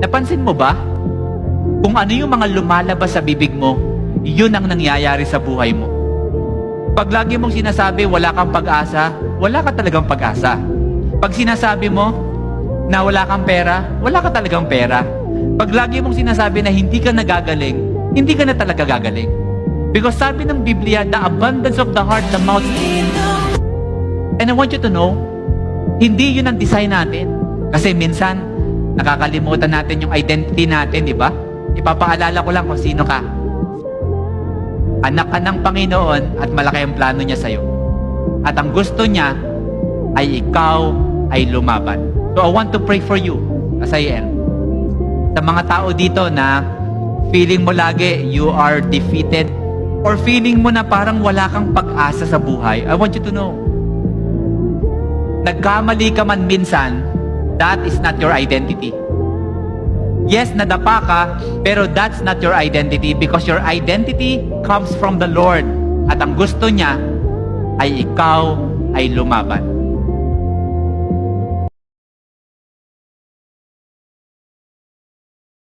Napansin mo ba? Kung ano yung mga lumalabas sa bibig mo, yun ang nangyayari sa buhay mo. Pag lagi mong sinasabi wala kang pag-asa, wala ka talagang pag-asa. Pag sinasabi mo na wala kang pera, wala ka talagang pera. Pag lagi mong sinasabi na hindi ka nagagaling, hindi ka na talaga gagaling. Because sabi ng Biblia, the abundance of the heart, the mouth. And I want you to know, hindi yun ang design natin. Kasi minsan, nakakalimutan natin yung identity natin, di ba? Ipapaalala ko lang kung sino ka. Anak ka ng Panginoon at malaki ang plano niya sa'yo. At ang gusto niya ay ikaw ay lumaban. So I want to pray for you as I end. Sa mga tao dito na feeling mo lagi you are defeated or feeling mo na parang wala kang pag-asa sa buhay, I want you to know, nagkamali ka man minsan, that is not your identity. Yes, nadapa ka, pero that's not your identity because your identity comes from the Lord. At ang gusto niya ay ikaw ay lumaban.